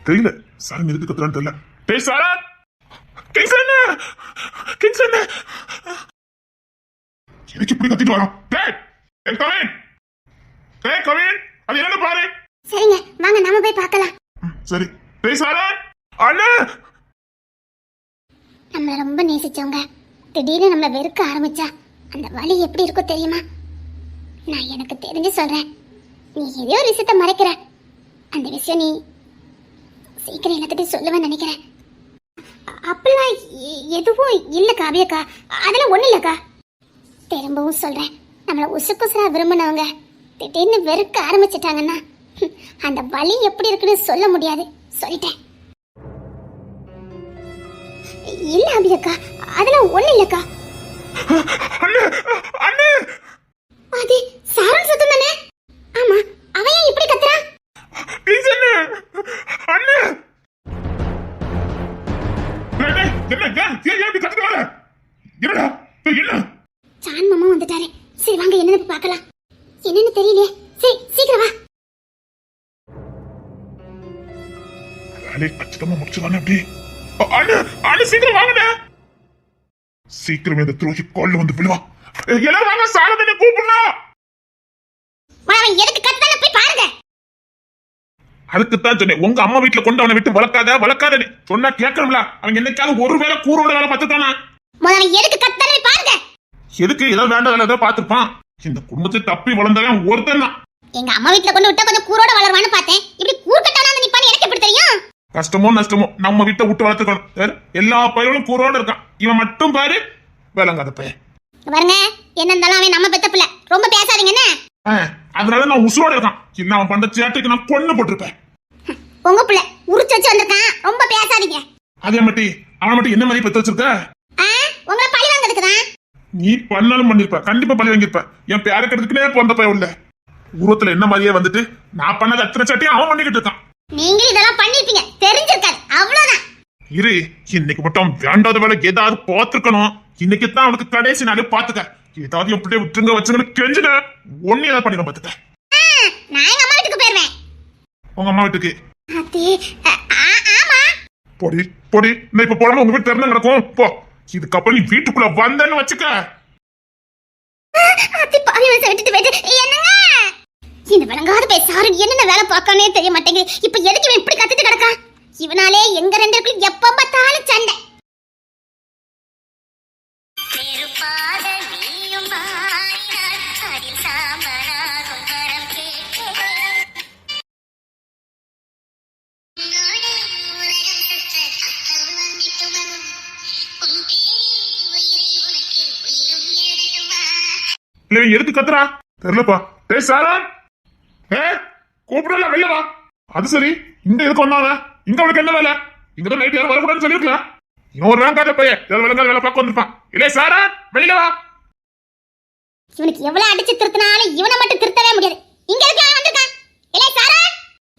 தெரியல சாரன் எதுக்கு கத்துறான்னு தெரியல. டேய் சாரன், கிங்சன் எனக்கு இப்படி கத்திட்டு வரோம். டேய் கவின், கவின் அது என்ன பாரு. சரிங்க வாங்க நாம போய் பார்க்கலாம். சரி. டேய் சாரன் அண்ணா, நம்மள ரொம்ப நேசிச்சவங்க திடீர்னு நம்மள வெறுக்க ஆரம்பிச்சா அந்த வலி எப்படி இருக்கும் தெரியுமா? நான் எனக்கு தெரிஞ்சு சொல்றேன், நீ ஏதோ ஒரு விஷயத்த மறைக்கிற. அந்த விஷயம் நீ சீக்கிரம் எல்லாத்தையும் சொல்லுவேன்னு நினைக்கிறேன். அப்பெல்லாம் எதுவும் இல்லக்கா அபியக்கா, அதெல்லாம் ஒண்ணு இல்லக்கா. திரும்பவும் சொல்றேன், நம்மள உசுக்குசுரா விரும்பினவங்க திடீர்னு வெறுக்க ஆரம்பிச்சிட்டாங்கன்னா அந்த வலி எப்படி இருக்குன்னு சொல்ல முடியாது. சொல்லிட்டேன். இல்ல அபியக்கா, அதெல்லாம் ஒண்ணு இல்லக்கா. அது சாரன் சத்தம் தானே? ஆமா, அவன் ஏன் இப்படி கத்துறான்? சான் மாமா வந்துட்டாரு. சரி வாங்க என்னன்னு பார்க்கலாம். என்னன்னு தெரியலையே. சரி சீக்கிரம் வா. வேலை கச்சிதமா முடிச்சுதானே அப்படி? சீக்கிரம் வாங்க. சீக்கிரம் இந்த துரோகி கால்ல வந்து விழுவா. எல்லாரும் வாங்க, சாரதனை கூப்பிடலாம். எதுக்கு கத்தால போய் பாருங்க. அதுக்குத்தான் சொன்னேன், உங்க அம்மா வீட்டுல கொண்டு அவனை விட்டு வளர்க்காத சொன்னா கேட்கணும்ல. அவன் என்னைக்காவது ஒருவேளை கூரோட வேலை பார்த்துட்டானா? எதுக்கு கத்தால போய் பாருங்க. எதுக்கு ஏதோ வேண்டாம் வேலை ஏதோ பார்த்துப்பான். இந்த குடும்பத்தை தப்பி வளர்ந்தவன் ஒருத்தன் தான். எங்க அம்மா வீட்டுல கொண்டு விட்டா கொஞ்சம் கூரோட வளருவான்னு பார்த்தேன். இப்படி கூர்க்கட்டானா நிப்பான்னு எனக்கு எப்படி தெரியும்? கஷ்டமோ நஷ்டமோ நம்ம வீட்டை விட்டு வளர்த்துக்கணும். எல்லா பயிர்களும் கூரோட இருக்கான். இவன் மட்டும் பாரு வேலைங்காத பையன். பாருங்க, என்ன இருந்தாலும் அவன் நம்ம பெத்த பிள்ளை. ரொம்ப பேசாதீங்க என்ன? அதனால நான் உசுரோட இருக்கான். இன்னும் அவன் பண்ற சேட்டைக்கு நான் கொன்னு போட்டிருப்பேன். உங்க பிள்ளை உரிச்சு வச்சு வந்திருக்கான். ரொம்ப பேசாதீங்க. அதே மட்டும் அவன் மட்டும் என்ன மாதிரி பெத்து வச்சிருக்க? உங்களை பழி வாங்கிறதுக்குதான். நீ பண்ணாலும் பண்ணிருப்ப, கண்டிப்பா பழி வாங்கிருப்ப. என் பேர கெடுத்துக்கிட்டே போந்த பையன் உள்ள உருவத்துல என்ன மாதிரியே வந்துட்டு நான் பண்ணது அத்தனை சாட்டையும் அவன் பண்ணிக்கிட்டு இருக்கான். நீங்க இதெல்லாம் பண்ணிருப்பீங்க, தெரிஞ்சிருக்காது, அவ்வளவுதான். இரு, இன்னைக்கு மட்டும் வேண்டாத வேலை ஏதாவது பார்த்துருக்கணும். இன்னைக்கு தான் அவனுக்கு கடைசி நாளே பாத்துக்க. ஏதாவது என் பிள்ளைய விட்டுருங்க வச்சுங்கன்னு கெஞ்சுன ஒன்னு ஏதாவது பண்ணிடும் பாத்துக்க. நான் எங்க அம்மா வீட்டுக்கு போயிருவேன். உங்க அம்மா வீட்டுக்கு? ஆமா. பொடி பொடி, நான் இப்ப போடாம உங்க வீட்டு திறந்து நடக்கும். போ, இதுக்கப்புறம் நீ வீட்டுக்குள்ள வந்தன்னு வச்சுக்க. இந்த விளங்காத போய் சாரன் என்னென்ன வேலை பார்க்கானே தெரிய மாட்டேங்குது. இப்ப எதுக்கு இவன் இப்படி கத்திட்டு கிடக்கான்? இவனாலே எங்க ரெண்டு பேருக்கும் எப்ப பார்த்தாலும் சண்டை. எதுக்கு கத்துறா தெரியலப்பா. டேய் சாரன், கூப்பிடல வெளில வா. அது சரி, இங்க எதுக்கு வந்தாங்க? இங்க அவனுக்கு என்ன வேலை? இங்கதான் நைட் யாரும் வரக்கூடாதுன்னு சொல்லிருக்கலாம். இவன் ஒரு வேங்காத பையன் வேலை பார்க்க வந்திருப்பான். இல்லையே சாரன், வெளில வா. இவனுக்கு எவ்வளவு அடிச்சு திருத்தினாலும் இவனை மட்டும் திருத்தவே முடியாது. இங்க எதுக்கு வந்திருக்கான்? இல்லையே சாரன்,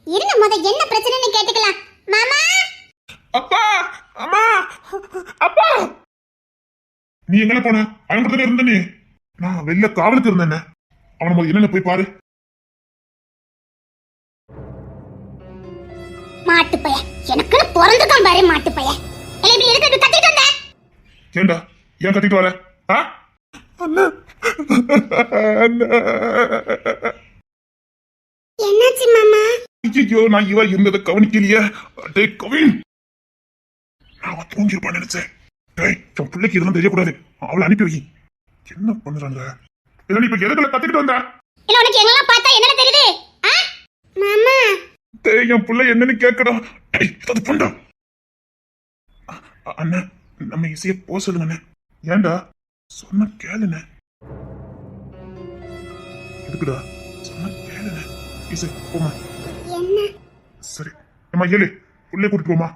இருங்க முத என்ன பிரச்சனைன்னு கேட்டுக்கலாம். மாமா, அப்பா, அம்மா, அப்பா. நீ எங்க போன? அவன் கூட இருந்த நீ. நான் வெளில காவலுக்கு இருந்தேன். அவன் என்னன்னு போய் பாரு. மாட்டு பைய எனக்கு பிறந்துக்கான் பாரு. மாட்டு பைய இப்படி எதுக்கு கத்திட்டு வந்த? ஏண்டா ஏன் கத்திட்டு வர? என்னாச்சு மாமா? ஐயோ, நான் இவ இருந்ததை கவனிக்கலையே. டேய் கவின், நான் தூங்கிருப்பான்னு நினைச்சேன். டேய், என் பிள்ளைக்கு இதெல்லாம் தெரியக்கூடாது. அவளை அனுப்பி வை. என்ன பண்ணுறாங்க? இல்ல நீ இப்ப எதுக்குள்ள கத்திக்கிட்டு வந்த? இல்ல உனக்கு என்னலாம் பார்த்தா என்ன தெரியுது? மாமா, டேய் என் புள்ள என்னன்னு கேக்குடா. டேய் அது பண்ணடா. அண்ணா, நம்ம இசைய போ சொல்லுங்க. ஏன்டா சொன்ன கேளுண்ணே. எதுக்குடா சொன்ன கேளுண்ணே. இசை போமா. என்ன? சரி அம்மா, ஏழு புள்ளைய கூட்டிட்டு போமா.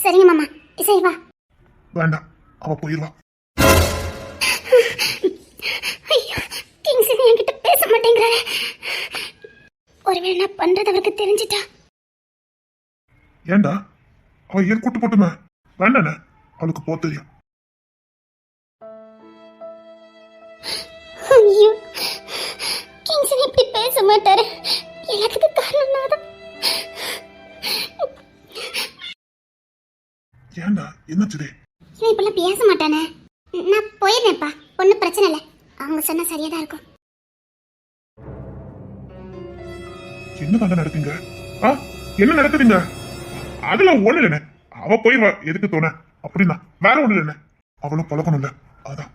சரிங்க மாமா. இசை வா. வேண்டாம், அவ போயிருவா. என்கிட்ட பேச மாட்டேங்கிறாரு. ஒருவேளை நான் பண்றது அவருக்கு தெரிஞ்சிட்டா? ஏண்டா அவ ஏன் கூட்டு போட்டுமே? வேண்டாண்ணே, அவளுக்கு போ தெரியும். ஐயோ, கிங்சன் இப்படி பேச மாட்டாரு. எல்லாத்துக்கும் காரணம் நான் தான். ஏன்டா என்னாச்சுதே? இவன் இப்பெல்லாம் பேச மாட்டானே. நான் போயிருந்தேன்ப்பா, ஒன்றும் பிரச்சனை இல்லை. அவங்க சொன்னா சரியா தான் இருக்கும். என்னதாங்க நடக்குங்க? என்ன நடக்குதுங்க? அதுல ஒண்ணு இல்லைண்ணே, அவ போயிருவா, எதுக்கு தோண அப்படின்னா வேற ஒண்ணு இல்லைண்ணே. அவளும் பழக்கணும் இல்ல, அதான்.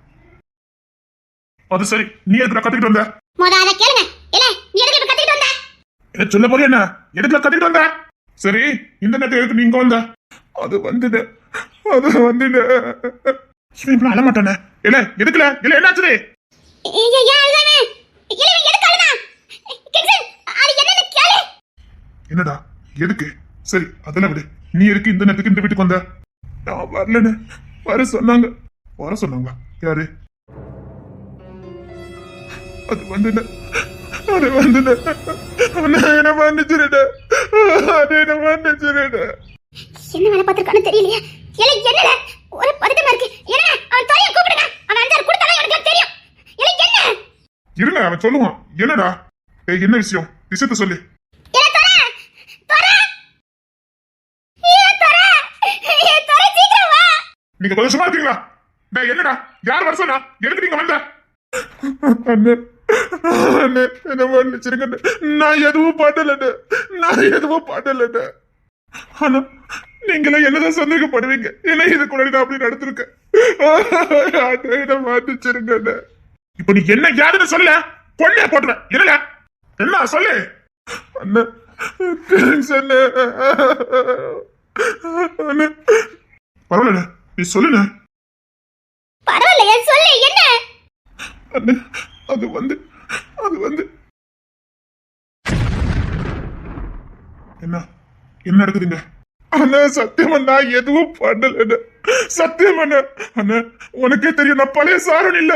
அது சரி, நீ எதுக்குல கத்துக்கிட்டு வந்த? அதை கேளுங்க. இல்ல நீ எதுக்கு இப்ப கத்துக்கிட்டு வந்த? என்ன சொல்ல போறிய? என்ன எதுக்குல கத்துக்கிட்டு வந்த? சரி, இந்த நேரத்தை எதுக்கு நீங்க வந்த? அது வந்துடு, அது வந்துடு. இவன் அழ மாட்டானே. இல்ல எதுக்குல? இல்ல என்னாச்சு? என்னடா எதுக்கு? சரி அதெல்லாம் விடு. நீ எதுக்கு இந்த நேரத்துக்கு இந்த வீட்டுக்கு வந்த? நான் வரலன்னு வர சொன்னாங்க. வர சொன்னாங்களா? யாரு? அது வந்து அது வந்து என்ன மன்னிச்சிருட, அது என்ன மன்னிச்சிருட. என்ன வேலை பார்த்திருக்கானு தெரியலையா? இல்ல என்னடா ஒரு பதட்டமா இருக்கு. என்ன அவன் தாயை கூப்பிடுங்க. அவன் அஞ்சாறு கொடுத்தாலும் எனக்கு தெரியும். இல்ல என்ன? இருங்க, அவன் சொல்லுவான். என்னடா? ஏய், என்ன விஷயம்? விஷயத்த சொல்லு. நீங்க கொஞ்சம் சும்மா இருக்கீங்களா? டேய் என்னடா? யார் வர சொன்னா? எதுக்கு நீங்க வந்த? அண்ணே, அண்ணே, என்ன மன்னிச்சிருங்க. நான் எதுவும் பண்ணலண்ணே, நான் எதுவும் பண்ணலண்ணே. ஆனா நீங்களே என்னதான் சந்தேகப்படுவீங்க? என்ன இதுக்குள்ள நான் அப்படி நடந்திருக்கேன். என்ன மன்னிச்சிருங்க. இப்ப நீ என்ன யாருன்னு சொல்ல, பொண்ணே போட்டுவேன். இல்ல என்ன சொல்லு? அண்ணே, அண்ணே, பரவாயில்ல, நீ சொல்லுண்ணே. பரவாயில்லையா, சொல்லு. என்ன? அண்ணே, அது வந்து என்ன என்ன நடக்குதுங்க? அண்ணா சத்தியமா நான் எதுவும் பண்ணல. சத்தியம் அண்ணா. அண்ணா உனக்கே தெரியும், நான் பழைய சாரன் இல்ல.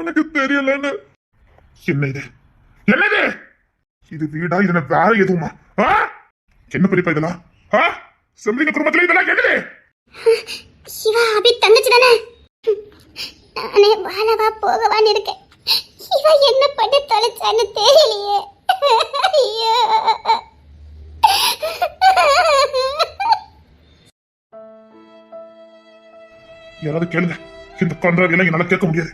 உனக்கு தெரியல. என்ன இது? என்னது இது? வீடா? இது வேற எதுவுமா? என்ன பெரியப்பா இதெல்லாம்? செம்பிங்க குடும்பத்துல இதெல்லாம் என்னது? சிவா அபி தங்கச்சி தானே? நானே வாழவா போகவான்னு இருக்கேன். இவ என்ன பண்ணி தொலைச்சான்னு தெரியலையே. ஐயோ. யாராவது கேளுங்க. இந்த கன்றாவியெல்லாம் என்னால கேட்க முடியாது.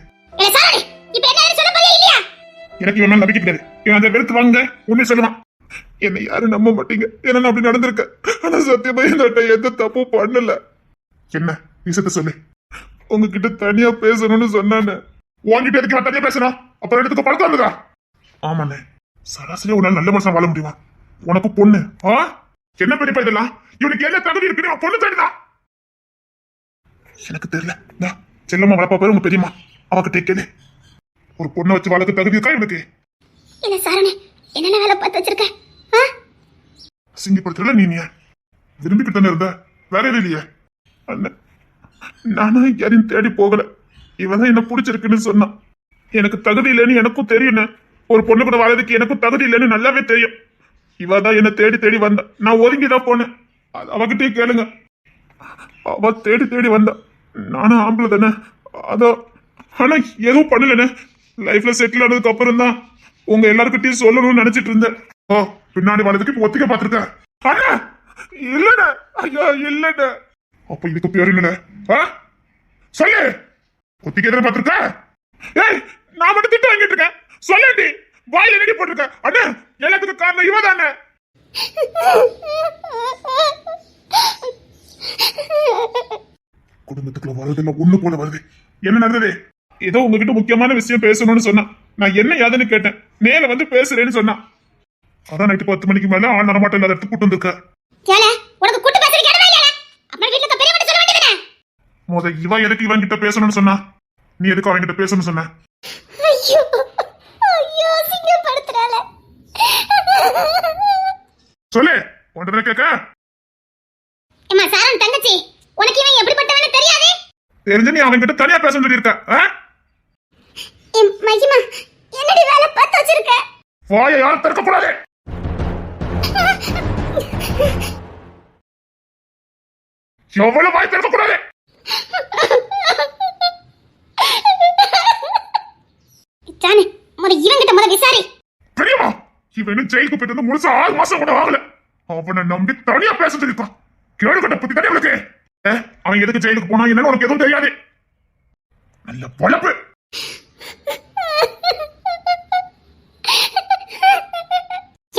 எனக்கு இவன் நம்பிக்கை கிடையாது. இவன் அந்த வெறுத்து வாங்க உண்மை சொல்லுவான். என்னை யாரும் நம்ப மாட்டீங்க. என்ன அப்படி நடந்திருக்க. ஆனா சத்தியமா இந்த எந்த தப்பும் பண்ணல. என்ன விஷயத்த சொல்லு. உங்ககிட்ட தனியா பேசணும்னு சொன்னானே. உங்ககிட்ட எதுக்கு நான் தனியா பேசணும்? அப்புறம் எடுத்துக்க பழக்கம் வந்ததா? ஆமாண்ணே, சராசரி உன்னால நல்ல மனுஷன் வாழ முடியுமா? உனக்கு பொண்ணு என்ன பெரியப்பா இதெல்லாம்? இவனுக்கு என்ன தகுதி இருக்கு? பொண்ணு தேடிதான். எனக்கு தெரியல. செல்லம்மா வளர்ப்பா பேரு உங்க பெரியம்மா, அவகிட்ட கேளு. ஒரு பொண்ணை வச்சு வளர்க்க தகுதி இருக்கா இவனுக்கு? இல்ல சாரணே, என்னென்ன வேலை பார்த்து வச்சிருக்க? சிங்கிப்படுத்தல. நீ விரும்பிக்கிட்டு தானே இருந்த, வேற எதுவும் இல்லையே? அண்ணன், நானும் யாரையும் தேடி போகல. இவதான் என்ன பிடிச்சிருக்குன்னு சொன்னான். எனக்கு தகுதி இல்லைன்னு எனக்கும் தெரியும். ஒரு பொண்ணு கூட வாழறதுக்கு எனக்கும் தகுதி இல்லைன்னு நல்லாவே தெரியும். இவதான் என்ன தேடி தேடி வந்தா. நான் ஒதுங்கிதான் போனேன். அவகிட்டே கேளுங்க. அவ தேடி தேடி வந்தா. நானும் ஆம்பளை தானே, அதான். ஆனா எதுவும் பண்ணலன்னு லைஃப்ல செட்டில் ஆனதுக்கு அப்புறம் தான் உங்க எல்லாருக்கிட்டையும் சொல்லணும்னு நினைச்சிட்டு இருந்தேன். பின்னாடி வளர்த்துக்கு இப்ப ஒத்திக்க பாத்துருக்க. அண்ணா இல்லண்ண, ஐயோ இல்லண்ண. அப்ப இதுக்கு பேரு என்ன சொல்லு? ஒத்திக்க எதிர பாத்துருக்க? ஏய், நான் மட்டும் திட்டம் வாங்கிட்டு இருக்கேன். சொல்லி வாயில நெடி போட்டிருக்க. அண்ணா எல்லாத்துக்கும் காரணம் இவதானே. குடும்பத்துக்குள்ள வருதுல ஒண்ணு போல வருது. என்ன நடந்தது? ஏதோ உங்ககிட்ட முக்கியமான விஷயம் பேசணும்னு சொன்னா. நான் என்ன யாதுன்னு கேட்டேன். மேல வந்து பேசுறேன்னு சொன்னா. அதான் நைட்டு 10 மணிக்கு மேல ஆள் நடமாட்டம் இல்லாத இடத்துக்கு கூட்டு வந்திருக்க. முத இவ எதுக்கு இவன் கிட்ட பேசணும்னு சொன்னா? நீ எதுக்கு அவன் கிட்ட பேசணும்னு சொன்ன? சொல்லு, உன்கிட்ட கேட்க. தெரிஞ்ச நீ அவன் கிட்ட தனியா பேச சொல்லி இருக்க. வாயை யாரும் திறக்க கூடாது. எவ்வளவு வாய் திறக்க கூடாது. தெரியுமா? இவன் ஜெயிலுக்கு போயிட்டு வந்து முழுசா 6 மாசம் கூட ஆகல. அவனை நம்பி தனியா பேச சொல்லிருக்கான். கேடு கட்ட பத்தி தானே அவளுக்கு. அவன் எதுக்கு ஜெயிலுக்கு போனா என்னன்னு உனக்கு எதுவும் தெரியாது. நல்ல பொழப்பு.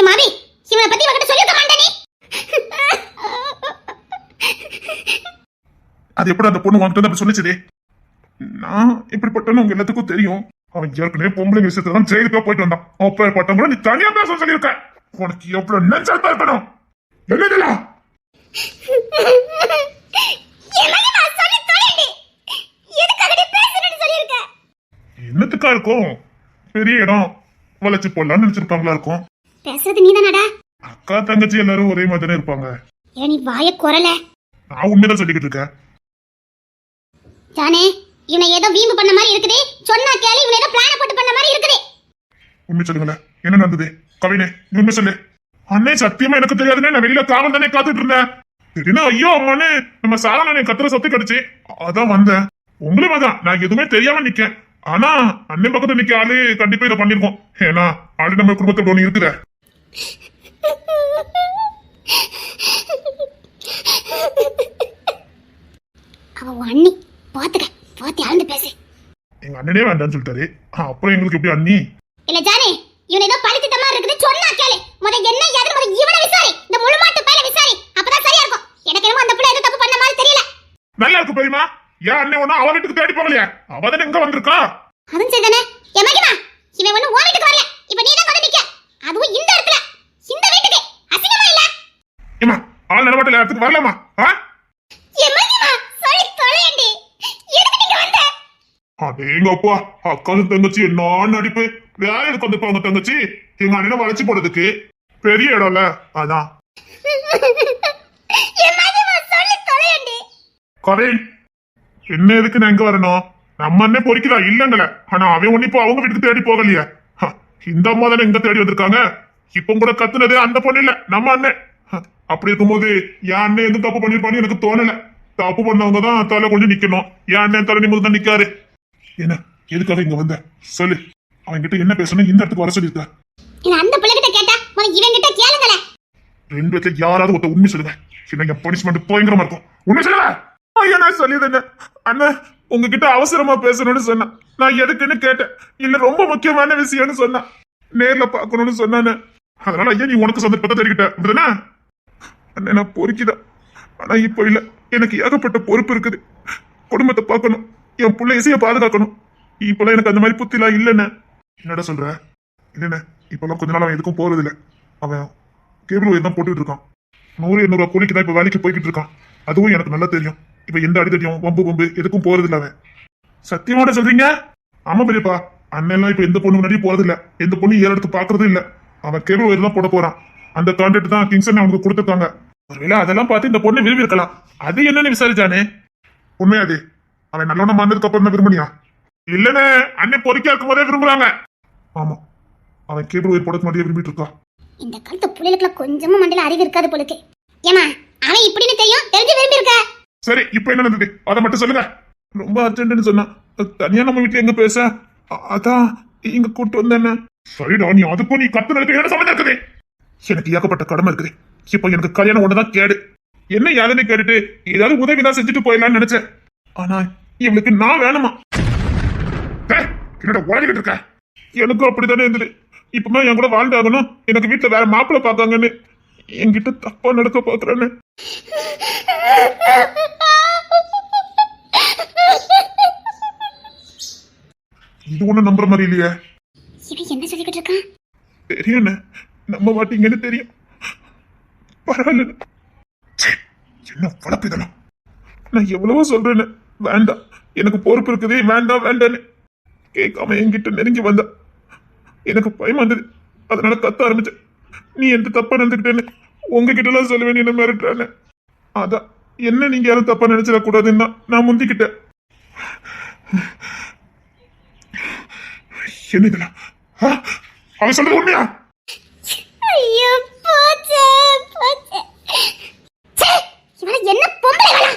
மாமி இவனை பத்தி உன்கிட்ட சொல்லிருக்க மாட்டேனே. அது எப்படி அந்த பொண்ணு வாங்கிட்டு அப்படி சொல்லிச்சதே? நான் இப்படிப்பட்டன்னு உங்க எல்லாத்துக்கும் தெரியும். அவன் ஏற்கனவே பொம்பளை விஷயத்துல தான் ஜெயிலுக்கா போயிட்டு வந்தான். அப்ப பட்டவங்க நீ தனியா பேச சொல்லியிருக்க. உனக்கு எவ்வளவு நெஞ்சா இருக்கணும். என்னதுல என்னத்துக்கா இருக்கும்? பெரிய இடம் வளைச்சு போடலாம்னு நினைச்சிருப்பாங்களா இருக்கும். பேசுறது நீதானடா? அக்கா தங்கச்சி எல்லாரும் ஒரே மாதிரி தானே இருப்பாங்க. ஏன் நீ வாய குரல? நான் உண்மைதான் சொல்லிக்கிட்டு இருக்கேன். ஜானே இவனை ஏதோ வீம்பு பண்ண மாதிரி இருக்குது. சொன்னா கேளு. இவனை ஏதோ பிளான் போட்டு பண்ண மாதிரி இருக்குது. உண்மை சொல்லுங்களேன், என்ன நடந்தது? கவினே நீ உண்மை சொல்லு. அண்ணே சத்தியமா எனக்கு தெரியாதுன்னே, நான் வெளியில காவல் தானே காத்துட்டு இருந்தேன். திடீர்னு ஐயோ அம்மானு நம்ம சாதாரண கத்துற சத்து கிடைச்சு அதான் வந்தேன். உங்களும் அதான், நான் எதுவுமே தெரியாம நிக்கேன். ஆனா அண்ணன் பக்கத்துல நிக்க ஆளு கண்டிப்பா இதை பண்ணிருக்கோம். ஏன்னா ஆளு நம்ம குடும்பத்தோட ஒண்ணு இருக்குத. அவ அண்ணி பாத்துக்க, பாத்தி ஆழ்ந்து பேசு. எங்க அண்ணனே வேண்டான்னு சொல்லிட்டாரு, அப்புறம் எங்களுக்கு எப்படி அண்ணி? இல்ல ஜானே இவனை ஏதோ பழித்திட்டமா இருக்குது. சொன்னா கேளு. முத என்ன யாரு முத இவனை விசாரி. இந்த முழுமாட்டு பேல விசாரி. அப்பதான் சரியா இருக்கும். எனக்கு என்னமோ அந்த புள்ள ஏதோ தப்பு பண்ண மாதிரி தெரியல. நல்லா இருக்கு பெரியமா. ஏன் அண்ணன் ஒண்ணு அவ வீட்டுக்கு தேடி போகலையா? அவதானே எங்க வந்திருக்கா? அதுவும் சரிதானே. எமகிமா இவன் ஒண்ணு உன் வீட்டுக்கு வரல. இப்ப நீ தான் வந்து நிக்க. அதுவும் இந்த இடத்துல இந்த வீட்டுக்கு அசிங்கமா இல்ல? ஏமா ஆள் நடமாட்டல இடத்துக்கு வரலாமா? எமகிமா சொல்லி தொலையண்டி. எதுக்கு நீங்க வந்த? எங்க அப்பா அக்காவும் தங்கச்சி என்ன நடிப்பு. வேற எதுக்கு வந்துருப்பாங்க தங்கச்சி? எங்க அண்ணனை வளைச்சு போடுறதுக்கு. பெரிய இடம்ல அதான். கவின் என்ன எதுக்கு நான் எங்க வரணும்? நம்ம அண்ணன் பொறிக்கிறா இல்லங்கல. ஆனா அவன் ஒண்ணு இப்போ அவங்க வீட்டுக்கு தேடி போகலையே. இந்த அம்மா தானே எங்க தேடி வந்திருக்காங்க. இப்ப கூட கத்துனது அந்த பொண்ணு இல்ல, நம்ம அண்ணன். அப்படி இருக்கும்போது என் அண்ணன் எந்த தப்பு பண்ணிருப்பான்னு எனக்கு தோணல. தப்பு பண்ணவங்க தான் தலை கொஞ்சம் நிக்கணும். என் அண்ணன் தலை நிமிர்ந்து தான் நிக்காரு. என்ன எதுக்காக இங்க வந்த சொல்லு. அவன் கிட்ட என்ன பேசணும் இந்த இடத்துக்கு வர சொல்லிருக்க? அந்த பிள்ளைகிட்ட கேட்டா இவன் கிட்ட கேளுங்களே. ரெண்டு பேர்ல யாராவது ஒருத்த உண்மை சொல்லுங்க. இல்லைங்க பனிஷ்மெண்ட் பயங்கரமா இருக்கும். உண்மை சொல்லுங்க. ஐயா நான் சொல்லியது அண்ணன் உங்ககிட்ட அவசரமா பேசணும்னு சொன்னான். நான் எதுக்குன்னு கேட்டேன். இல்ல ரொம்ப முக்கியமான விஷயம்னு சொன்னான். நேர்ல பாக்கணும்னு சொன்னானு. அதனால ஐயா நீ உனக்கு சந்தர்ப்பத்தை தெரிவிக்கிட்ட அப்படிதானே? அண்ணன் நான் பொறுக்கிதான். ஆனா இப்ப இல்ல, எனக்கு ஏகப்பட்ட பொறுப்பு இருக்குது. குடும்பத்தை பார்க்கணும், என் பிள்ளை இசைய பாதுகாக்கணும். இப்பெல்லாம் எனக்கு அந்த மாதிரி புத்திலாம் இல்லைன்னு. என்னடா சொல்ற? இல்லைண்ணே இப்பெல்லாம் கொஞ்ச நாள் அவன் எதுக்கும் போறது இல்லை. அவன் கேபிள் ஒயர் தான் போட்டுட்டு இருக்கான். 100-200 கூலிக்கு தான் இப்ப வேலைக்கு போய்கிட்டு இருக்கான். அதுவும் எனக்கு நல்லா தெரியும். இப்ப எந்த அடித்தடியும் வம்பு எதுக்கும் போறது இல்ல அவன். சத்தியமாட சொல்றீங்க? ஆமா பெரியப்பா, அண்ணன் எல்லாம் இப்ப எந்த பொண்ணு முன்னாடி போறது இல்ல, எந்த பொண்ணு ஏற எடுத்து பாக்குறதும் இல்ல. அவன் கேபிள் ஒயர் தான் போட போறான். அந்த கான்ட்ராக்ட் தான் கிங்ஸன் அவனுக்கு கொடுத்துருக்காங்க. ஒருவேளை அதெல்லாம் பார்த்து இந்த பொண்ணு விரும்பி இருக்கலாம். அது என்னன்னு விசாரிச்சானே? உண்மையாது அவன் நல்லவன மாறினதுக்கு அப்புறம் தான் விரும்பினியா? இல்லன்னு அண்ணன் பொறுக்கா இருக்கும் போதே விரும்புறாங்க. ஆமா அவன் கேபிள் ஒயர் போட மாட்டே விரும்பிட்டு இருக்கா. இந்த காலத்து புள்ளைகளுக்குள்ள கொஞ்சமும் மண்டையில அறிவு இருக்காது போலுக்கு. ஏமா அவன் இப்படின்னு தெரியும், தெரிஞ்சு விரும்பி இருக்க. சரி இப்ப என்ன நடந்தது அதை மட்டும் சொல்லுங்க. ரொம்ப அர்ஜென்ட்னு சொன்னா தனியா நம்ம வீட்டுல எங்க பேச, அதான் இங்க கூட்டு வந்தேன். சரிடா நீ அதுக்கும் நீ கத்துனதுக்கு என்ன சம்மந்தம் இருக்குது? எனக்கு ஏகப்பட்ட கடமை இருக்குது. இப்ப எனக்கு கல்யாணம் ஒண்ணுதான் கேடு. என்ன யாருன்னு கேட்டுட்டு ஏதாவது உதவிதான் செஞ்சுட்டு போயிடலாம்னு நினைச்சேன். ஆனா இவளுக்கு நான் வேணுமா? என்னோட உலகிட்டு இருக்க எனக்கும் அப்படித்தானே இருந்தது. இப்பதான் என் கூட வாழ்ந்தாகணும், எனக்கு வீட்டுல வேற மாப்பிள்ள பாக்காங்கன்னு என்கிட்ட தப்பா நடக்க பாக்குறேன்னு. இது ஒண்ணு நம்புற மாதிரி இல்லையே. என்ன சொல்லிக்கிட்டு இருக்கான்? தெரியும் நம்ப மாட்டீங்கன்னு தெரியும். பரவாயில்ல. என்ன வளர்ப்பு இதெல்லாம்? நான் எவ்வளவோ சொல்றேன்னு வேண்டாம் எனக்கு பொறுப்பு இருக்குது வேண்டாம் வேண்டான்னு கேட்காம என்கிட்ட நெருங்கி வந்தா எனக்கு பயமா இருந்தது. அதனால கத்த ஆரம்பிச்சேன். நீ எந்த தப்பா நடந்துக்கிட்டேன்னு உங்ககிட்ட எல்லாம் சொல்லுவேன் என்ன மிரட்டுறான்னு. அதான் என்ன நீங்க யாரும் தப்பா நினைச்சிட கூடாதுன்னா நான் முந்திக்கிட்டேன். என்ன இதெல்லாம்? அவன் சொல்றது உண்மையா? ஐயோ போச்சே போச்சே. இவள என்ன பொம்பளைகளா?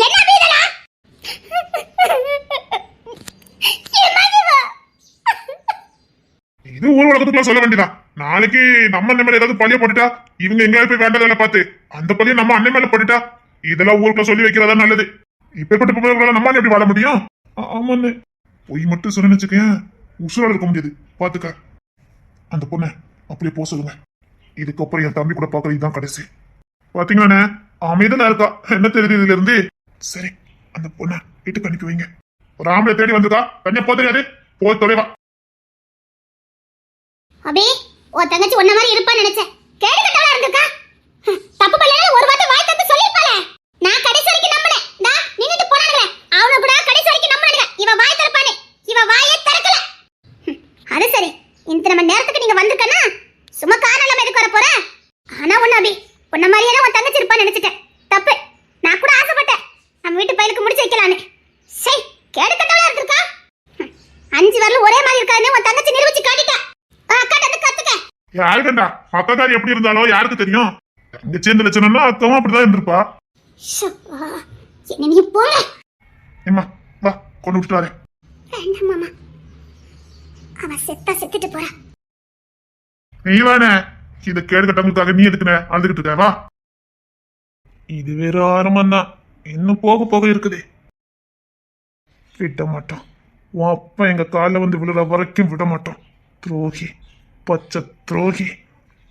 என்ன வீதலா? இது ஊர் உலகத்துக்குள்ள சொல்ல வேண்டியதா? நாளைக்கு நம்ம அண்ணன் மேல ஏதாவது பழிய போட்டுட்டா, இவங்க எங்கேயாவது போய் வேண்டாம் பார்த்து அந்த பழிய நம்ம அண்ணன் மேல போட்டுட்டா இதெல்லாம் ஊருக்குள்ள சொல்லி வைக்கிறதா நல்லது. இப்பேற்பட்ட பொம்பளை நம்ம எப்படி வாழ முடியும்? ஆமாண்ணே, பொய் மட்டும் சொன்னு வச்சுக்கேன், உசுரால இருக்க முடியாது. பாத்துக்க, அந்த பொண்ணை அப்படியே போக சொல்லுங்க. இதுக்கப்புறம் என் தம்பி கூட பாக்குறது இதுதான் கடைசி. பாத்தீங்களாண்ணே, அமைதியா இருக்கா, என்ன தெரியுது இதுல இருந்து. சரி, அந்த பொண்ணை வீட்டுக்கு அனுப்பி வைங்க. ஒரு ஆம்பளை தேடி வந்துக்கா, தனியா போக தெரியாது, போய் தொலைவா. அபி, உன் தங்கச்சி ஒன்ன மாதிரி இருப்பான்னு நினைச்சேன். கேடு கட்டவளா இருந்திருக்கா. தப்பு பண்ணல, ஒரு வார்த்தை வாய் தந்து சொல்லிருப்பாளே. நான் கடைசி வரைக்கும் நம்பினேன். டா நின்னுட்டு போறானுங்க, அவன கூட கடைசி வரைக்கும் நம்பினானுங்க. இவ வாய் திறப்பானே, இவ வாயே திறக்கல. அது சரி, இந்த நம்ம நேரத்துக்கு நீங்க வந்திருக்கனா சும்மா காரணம் எதுக்கு வர போற? ஆனா ஒண்ணு அபி, உன்ன மாதிரியே உன் தங்கச்சி இருப்பான்னு நினைச்சிட்டேன். தப்பு, நான் கூட ஆசைப்பட்டேன் நம்ம வீட்டு பையலுக்கு முடிச்சு வைக்கலான்னு. சரி, கேடு கட்டவளா இருந்திருக்கா. 5 வரல ஒரே மாதிரி இருக்காதுன்னு உன் தங்கச்சி நிரூபிச்சு காட்டிட்டா. அக்காட்ட வந்து கத்துக்க. யாருக்கண்டா அக்காக்காரி எப்படி இருந்தாலோ யாருக்கு தெரியும்? எங்க சேர்ந்த லட்சணம்னா அக்காவும் அப்படிதான் இருந்திருப்பா. என்ன நீ போற? ஏம்மா வா, கொண்டு விட்டுட்டு வரேன். வேண்டாம் மாமா, அவ செத்துட்டு போறா. நீ வானே, இத கேடு கட்டவங்களுக்காக நீ எதுக்குன அழுதுகிட்டு இருக்க? வா, இது வேற ஆரம்பம் தான், இன்னும் போக போக இருக்குது. விட மாட்டோம், உன் அப்பா எங்க காலில் வந்து விழுற வரைக்கும் விட மாட்டோம். துரோகி, பச்சை துரோகி,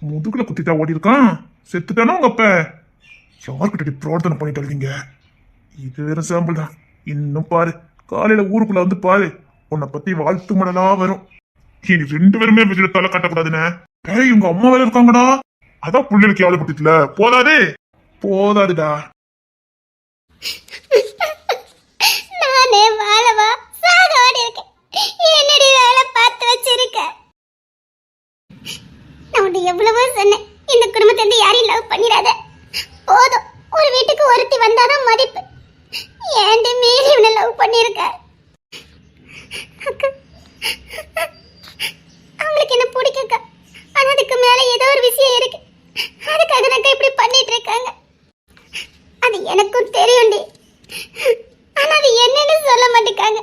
முதுகுல குத்திட்டா ஓடி இருக்கான். செத்துட்டானா உங்க அப்ப? யாருக்கிட்ட பிரார்த்தனை பண்ணிட்டு இருக்கீங்க? இது வேற சாம்பிள் தான். இன்னும் பாரு, காலையில ஊருக்குள்ள வந்து பாரு, உன்னை பத்தி வாழ்த்து மடலா வரும். இனி 2 பேருமே வெளியில தலை காட்டக்கூடாதுன்னு. ஏய், உங்க அம்மா வேலை இருக்காங்கடா, அதான் புள்ளைகளுக்கு எவ்வளவு பத்தில போதாதே, போதாதுடா. நானே வாழவா சாகவாடி இருக்கேன். என்னடி வேலை பார்த்து வச்சிருக்க? நான் உன்னை எவ்வளவோ சொன்னேன், இந்த குடும்பத்தை வந்து யாரையும் லவ் பண்ணிடாத. போதும், ஒரு வீட்டுக்கு ஒருத்தி வந்தாதான் மதிப்பு. ஏன்டி மீறி இவனை லவ் பண்ணிருக்க? அவங்களுக்கு என்ன பிடிக்குங்க, ஆனா அதுக்கு மேல ஏதோ ஒரு விஷயம் இருக்கு. அதுக்காக தான் இப்படி பண்ணிட்டு இருக்காங்க. அது எனக்கும் தெரியும்டி, ஆனா அது என்னன்னு சொல்ல மாட்டேங்காங்க.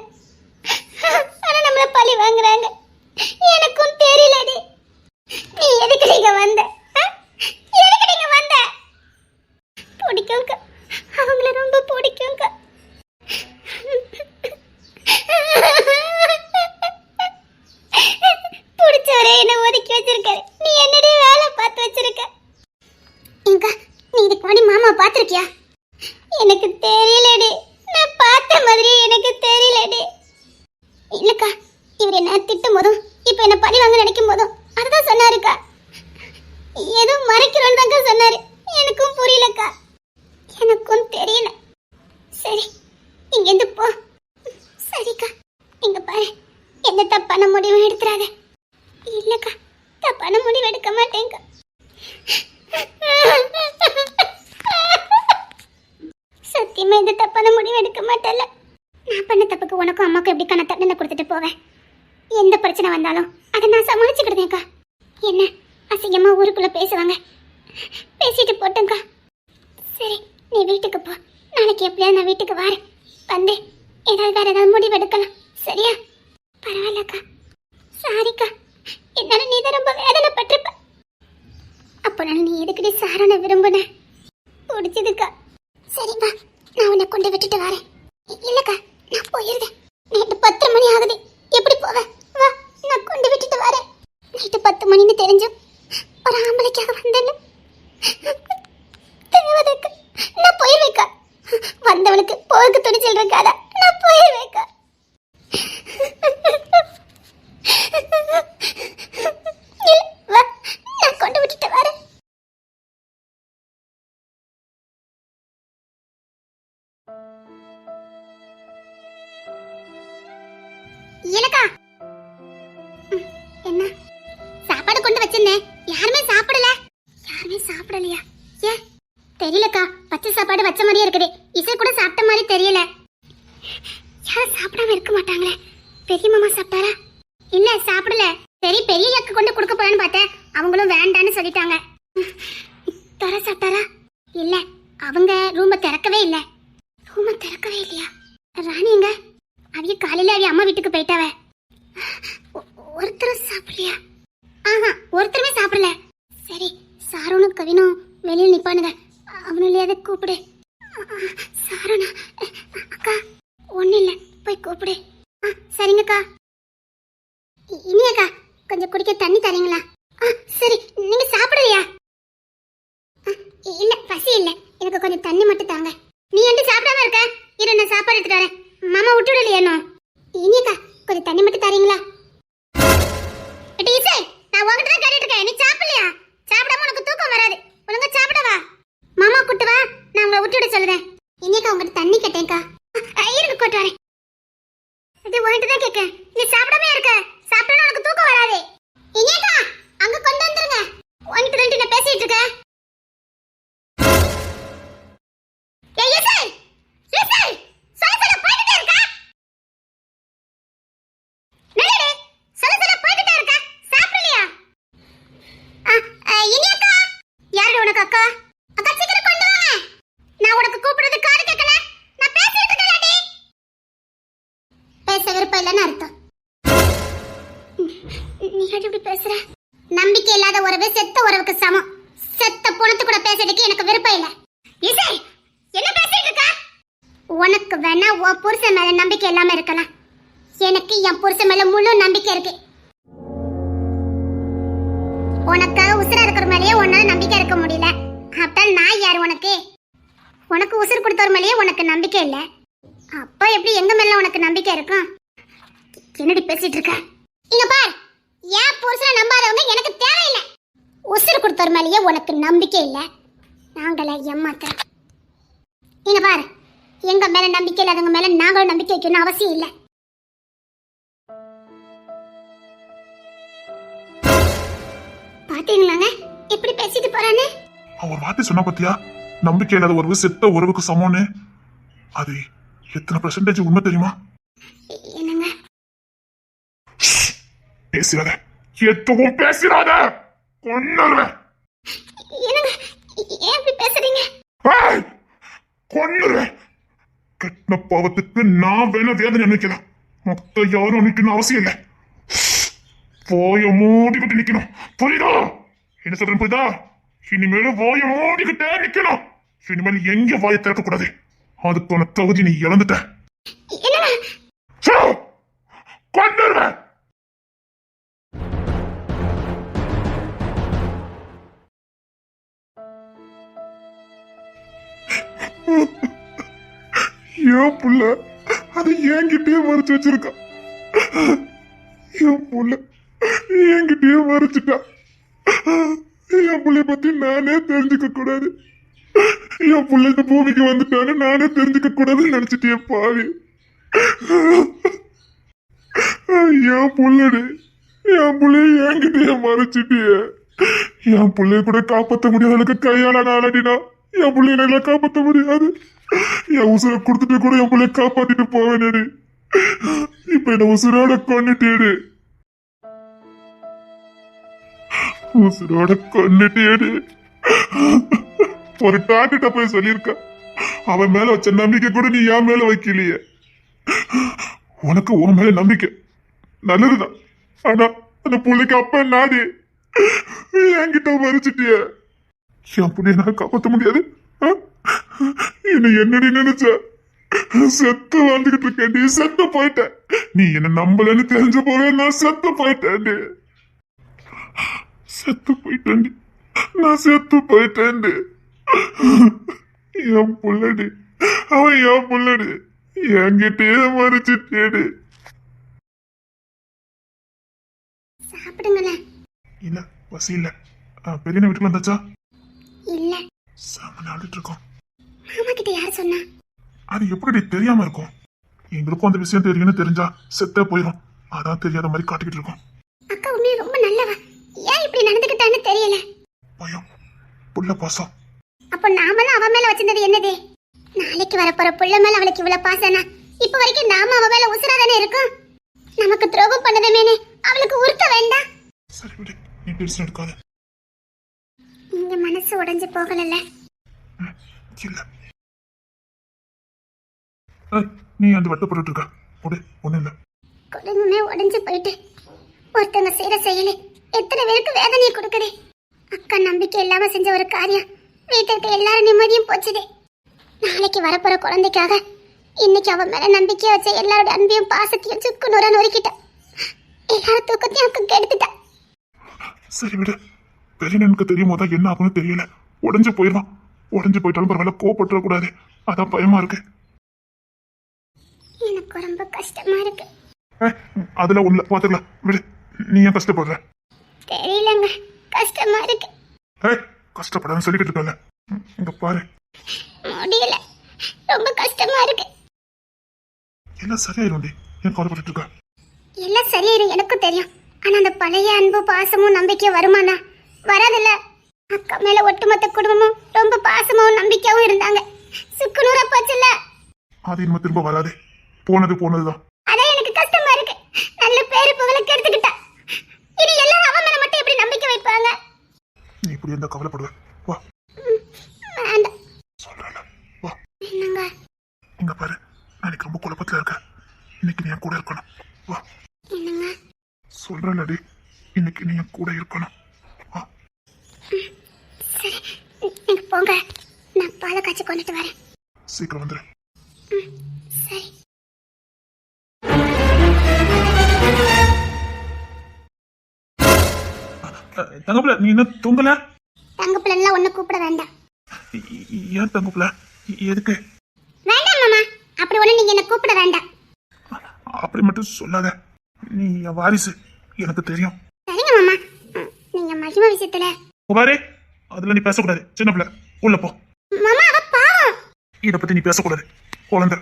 ஆனா நம்மள பழி வாங்குறாங்க. எனக்கும் தெரியலடி. நீ எதுக்கு நீங்க வந்த? எதுக்கு நீங்க வந்த? பிடிக்குங்க, அவங்கள ரொம்ப பிடிக்குங்க. பிடிச்சவரே என்ன ஒதுக்கி வச்சிருக்காரு. நீ என்னடி வேலை பார்த்து வச்சிருக்க? இங்க நீ இதுக்கு முன்னாடி மாமா பார்த்திருக்கியா? எனக்கு தெரியலடி. நான் பார்த்த மாதிரி எனக்கு தெரியலடி. இல்லக்கா, இவர் என்ன திட்டும் போதும் இப்ப என்ன பழி வாங்க நினைக்கும் போதும் அதுதான் சொன்னாருக்கா. ஏதோ மறைக்கிறோன்னு தாங்க சொன்னாரு. எனக்கும் புரியலக்கா, எனக்கும் தெரியல. சரி, இங்க இருந்து போ. சரிக்கா, இங்க பாரு, எந்த தப்பான முடிவும் எடுத்துறாத. இல்லக்கா, தப்பான முடிவு எடுக்க மாட்டேங்க. சத்தியமா இந்த தப்பான முடிவு எடுக்க மாட்டேன்ல. நான் பண்ண தப்புக்கு உனக்கும் அம்மாக்கும் எப்படிக்கா நான் தண்டனை கொடுத்துட்டு போவேன்? எந்த பிரச்சனை வந்தாலும் அதை நான் சமாளிச்சுக்கிடுவேன்க்கா. என்ன அசிங்கமா ஊருக்குள்ள பேசுவாங்க, பேசிட்டு போட்டுங்கக்கா. சரி, நீ வீட்டுக்கு போ. நாளைக்கு எப்படியாவது நான் வீட்டுக்கு வரேன். வந்து ஏதாவது வேற ஏதாவது முடிவு எடுக்கலாம். சரியா? பரவாயில்லக்கா. சாரிக்கா, என்னால நீ தான் ரொம்ப வேதனைப்பட்டிருப்ப. அப்போ நீ எதுக்குடி சாரான விரும்புன? பிடிச்சதுக்கா. சரி வா, நான் உன்னை கொண்டு விட்டுட்டு வரேன். இல்லக்கா, நான் போயிருந்தேன். நைட்டு 10 மணி ஆகுது. எப்படி போவேன்? வா, நான் கொண்டு விட்டுட்டு வரேன். நைட்டு 10 மணின்னு தெரிஞ்சும் ஒரு ஆம்பளைக்காக வந்தேன்னு தேவதைக்கு நான் போயிருவேக்கா. வந்தவனுக்கு போருக்கு துணிச்சல் இருக்காதா? நான் போயிருவேக்கா. வா, நான் கொண்டு விட்டுட்டு வரேன். இல்லக்கா, என்ன சாப்பாடு கொண்டு வச்சிருந்தேன், யாருமே சாப்பிடல. யாருமே சாப்பிடலையா? ஏன் தெரியலக்கா, பச்சை சாப்பாடு வச்ச மாதிரியே இருக்குது. இசை கூட சாப்பிட்ட மாதிரி தெரியல. யாரும் சாப்பிடாம இருக்க மாட்டாங்களே. பெரிய மாமா சாப்பிட்டாரா? இல்ல, சாப்பிடல. சரி, பெரிய அக்கா கொண்டு கொடுக்க போறான்னு பார்த்தேன், அவங்களும் வேண்டான்னு சொல்லிட்டாங்க. தர சாப்பிட்டாரா? இல்ல, அவங்க ரூமை திறக்கவே இல்லை. ரூமை திறக்கவே இல்லையா? ராணி எங்க? அவிய காலையில அவிய அம்மா வீட்டுக்கு போயிட்டாவ. ஒருத்தரும் சாப்பிடலையா? ஆஹா, ஒருத்தருமே சாப்பிடல. சரி, சாரோனும் கவினும் வெளியில் நிப்பானுங்க, அவனுலையாவது கூப்பிடு. சரிங்கக்கா. இனியாக்கா கொஞ்சம் குடிக்க தண்ணி தரீங்களா? சரி. நீங்க சாப்பிடுறியா? இல்ல பசி இல்ல, எனக்கு கொஞ்சம் தண்ணி மட்டும் தாங்க. நீ என்ன சாப்பிடாம இருக்க? இரு நான் சாப்பாடு எடுத்துட்டு வரேன். மாமா விட்டுடலையா? இனியாக்கா கொஞ்சம் தண்ணி மட்டும் தரீங்களா? டீச்சர் நான் உங்ககிட்ட தான் கேட்டுட்டு இருக்கேன். நீ சாப்பிடலையா? சாப்பிடாம உனக்கு தூக்கம் வராது. ஒழுங்கா சாப்பிடவா? மாமா கூட்டு வா, நான் உங்களை விட்டுவிட சொல்லுறேன். இனியாக்கா உங்ககிட்ட தண்ணி கேட்டேன்க்கா. இருங்க கூட்டு வரேன். இது உன்கிட்ட தான் கேட்க. நீ சாப்பிடாம இருக்க. சாப்பிட்டா உனக்கு தூக்கம் வராது. இனியாக்கா அங்க கொண்டு வந்துருங்க. உன்கிட்ட தான் நான் பேசிட்டு இருக்கேன். ஏய் ஈசை ஈசை சொல்ல போயிட்டே இருக்க. நில்லு. சொல்ல போயிட்டே இருக்க. சாப்பிடலையா? இனியாக்கா யாரு உனக்கு அக்கா? அக்கா சீக்கிரம் கொண்டு வாங்க. நான் உனக்கு கூப்பிடுறது காது கேட்கல. நான் பேசிட்டு இருக்கேன்டி. பேச விருப்பம் இல்லைன்னு அர்த்தம். நீ எப்படி பேசுற? நம்பிக்கை இல்லாத உறவு செத்த உறவுக்கு சமம். செத்த பொணத்து கூட பேசுறதுக்கு எனக்கு விருப்பம் இல்ல. இசை என்ன பேசிட்டு இருக்க? உனக்கு வேணா உன் புருஷன் மேல நம்பிக்கை இல்லாம இருக்கலாம். எனக்கு என் புருஷன் மேல முழு நம்பிக்கை இருக்கு. உனக்காக உசுரா இருக்கிற மேலேயே உன்னால நம்பிக்கை இருக்க முடியல. அப்ப நான் யார் உனக்கு? உனக்கு உசுறு கொடுத்தவர் மேலேயே உனக்கு நம்பிக்கை இல்ல. அப்ப எப்படி எங்க மேல உனக்கு நம்பிக்கை இருக்கும்? என்னடி பேசிட்டு இருக்க? இங்க பார், என் புருஷனை நம்பாதவங்க எனக்கு தேவையில்லை. உசுறு கொடுத்தவர் மேலேயே உனக்கு நம்பிக்கை இல்ல. நாங்கள ஏமாத்துறோம். இங்க பார், எங்க மேல நம்பிக்கை இல்லாதவங்க மேல நாங்களும் நம்பிக்கை வைக்கணும் அவசியம் இல்லை. பாத்தீங்களாங்க எப்படி பேசிட்டு போறானே? அவன் வார்த்தை சொன்னா பத்தியா? நம்பிக்கை இல்லாத உறவு செத்த உறவுக்கு சமம்னு. அது எத்தனை பெர்சன்டேஜ் உண்மை தெரியுமா? என்னங்க பேசிடாத, எதுவும் பேசிடாத. கொன்னுருவேன். என்னங்க ஏன் இப்படி பேசுறீங்க? கொன்னுருவேன். கட்டின பாவத்துக்கு நான் வேணா வேதனை அனுப்பிக்கலாம். மொத்த யாரும் அனுப்பிக்கணும் அவசியம் இல்லை. வாய மூடிக்கிட்டு நிக்கணும். புரியுதா? என்ன சொல்றேன் புரியுதா? இனிமேல வாய மூடிக்கிட்டே நிக்கணும். இனிமேல் எங்க வாயை திறக்க கூடாது. அதுக்கான தகுதி நீ இழந்துட்ட. கொன்னுருவேன். என் புள்ள அதை என்கிட்டயே மறைச்சு வச்சிருக்கா. என் புள்ள என்கிட்டயே மறைச்சிட்டா. என் புள்ளைய பத்தி நானே தெரிஞ்சுக்க கூடாது. என் புள்ள இந்த பூமிக்கு வந்துட்டான்னு நானே தெரிஞ்சுக்க கூடாதுன்னு நினைச்சிட்டே பாவி. என் புள்ளடு என் புள்ளைய என்கிட்டயே மறைச்சிட்டிய. என் பிள்ளைய கூட காப்பாற்ற முடியாத அளவுக்கு கையால நாளடினா என் பிள்ளைய நல்லா காப்பாற்ற முடியாது. என் உசுரை கொடுத்துட்டு கூட என் பிள்ளைய காப்பாத்திட்டு போவேனேடு. இப்ப என்ன உசுரோட கொன்னுட்டேடு. உசுரோட கொன்னுட்டேடு. ஒரு டாக்டர்கிட்ட போய் சொல்லியிருக்க. அவன் மேல வச்ச நம்பிக்கை கூட நீ என் மேல வைக்கலையே. உனக்கு உன் மேல நம்பிக்கை நல்லதுதான். ஆனா அந்த பிள்ளைக்கு அப்ப நாடி என்கிட்ட மறைச்சிட்டிய. என் பிள்ளைய நான் காப்பாற்ற முடியாது. என்ன என்னடி நினைச்ச? செத்து வாழ்ந்துகிட்டு இருக்கேன்டி. செத்து போயிட்டேன். நீ என்ன நம்பலன்னு தெரிஞ்ச போவே நான் செத்து போயிட்டேன்டி. செத்து போயிட்டேன்டி. நான் செத்து போயிட்டேன்டி. என் புள்ளடி அவன் என் புள்ளடி என்கிட்டயே மறைச்சிட்டேடி. சாப்பிடுங்களேன். இல்ல பசி இல்ல. பெரியண்ண வீட்டுக்கு வந்தாச்சா? இல்ல. சாமன் ஆடிட்டு இருக்கோம். மாமா கிட்ட யார் சொன்னா? அது எப்படி தெரியாம இருக்கும்? எங்களுக்கும் அந்த விஷயம் தெரியும்னு தெரிஞ்சா செத்தே போயிடும். அதான் தெரியாத மாதிரி காட்டிக்கிட்டு இருக்கோம். அக்கா உண்மையில ரொம்ப நல்லவ. ஏன் இப்படி நடந்துக்கிட்டான்னு தெரியல. பயம், புள்ள பாசம். அப்போ நாமெல்லாம் அவ மேல வச்சிருந்தது என்னது? நாளைக்கு வரப்போற புள்ள மேல அவளுக்கு இவ்வளவு பாசனா? இப்ப வரைக்கும் நாம அவ மேல உசுராதானே இருக்கும். நமக்கு துரோகம் பண்ணதுமேனு அவளுக்கு உறுத்த வேண்டாம். சரி விடு, நீ டென்ஷன் எடுக்காத. இங்க மனசு உடைஞ்சு போகலல்ல? இல்ல. நீ அந்த வட்ட போட்டுட்டு இருக்க. போடு, ஒண்ணு இல்ல. குடும்பமே உடைஞ்சு போயிட்டு ஒருத்தங்க செய்யற செயலு எத்தனை பேருக்கு வேதனையை கொடுக்குது. அக்கா நம்பிக்கை இல்லாம செஞ்ச ஒரு காரியம் வீட்டுக்கு எல்லாரும் நிம்மதியும் போச்சுது. நாளைக்கு வரப்போற குழந்தைக்காக இன்னைக்கு அவன் மேல நம்பிக்கை வச்ச எல்லாரோட அன்பையும் பாசத்தையும் சுக்கு நூறா நொறுக்கிட்டான். எல்லாரும் தூக்கத்தையும் அவனுக்கு கெடுத்துட்டான். சரி விடு. பெரியனனுக்கு தெரியும் போது என்ன ஆகும்னு தெரியல. உடஞ்சு போயிடலாம். உடஞ்சு போயிட்டாலும் பரவாயில்ல, கோவப்பட்டுற கூடாது. அதான் பயமா இருக்கு. எனக்கு ரொம்ப கஷ்டமா இருக்கு. அதுல ஒண்ணு பாத்துக்கலாம் விடு. நீ ஏன் கஷ்டப்படுற? தெரியலங்க, கஷ்டமா இருக்கு. கஷ்டப்படாத சொல்லிக்கிட்டு இருக்கல. இங்க பாரு. முடியல, ரொம்ப கஷ்டமா இருக்கு. எல்லாம் சரியாயிரும். ஏன் கவலைப்பட்டு இருக்க? எல்லாம் சரியாயிரும் எனக்கும் தெரியும். ஆனா அந்த பழைய அன்பு பாசமும் நம்பிக்கையும் வருமானா? வராதுல்ல. அக்கா மேல ஒட்டுமொத்த குடும்பமும் ரொம்ப பாசமும் நம்பிக்கையாவும் இருந்தாங்க. சுக்குநூறா போச்சுல்ல. அது இனிமே திரும்ப வராது. போனதுதான். அதான் எனக்கு கஷ்டமா இருக்கு. நல்ல பேரு புகழ கெடுத்துக்கிட்டா. இனி எல்லாரும் அவன் மேல மட்டும் எப்படி நம்பிக்கை வைப்பாங்க? நீ இப்படி எந்த கவலைப்படுவ? வா. வேண்டாம். சொல்றல. வா. என்னங்க? இங்க பாரு. நாளைக்கு ரொம்ப குழப்பத்துல இருக்க. இன்னைக்கு நீ என் கூட இருக்கணும். வா. என்னங்க? சொல்றலடி. இன்னைக்கு நீ என் கூட இருக்கணும். வா. சரி, நீங்க போங்க. நான் பாலை காய்ச்சி கொண்டுட்டு வரேன். சீக்கிரம் வந்துரு. சரி. தங்கப்புல, நீ என்ன தூங்கல? தங்கப்புல ஒண்ணு கூப்பிட வேண்டாம். ஏன் தங்கப்புல? எதுக்கு? வேண்டாம் மாமா, அப்படி ஒண்ணு நீங்க என்ன கூப்பிட வேண்டாம். அப்படி மட்டும் சொல்லாத. நீ என் வாரிசு, எனக்கு தெரியும். சரிங்க மாமா. நீங்க மகிமா விஷயத்துல பாரு, அதுல நீ பேசக்கூடாது. சின்ன பிள்ளை, உள்ள போ. மாமா, அவ பாவம். இத பத்தி நீ பேசக்கூடாது. குழந்தை,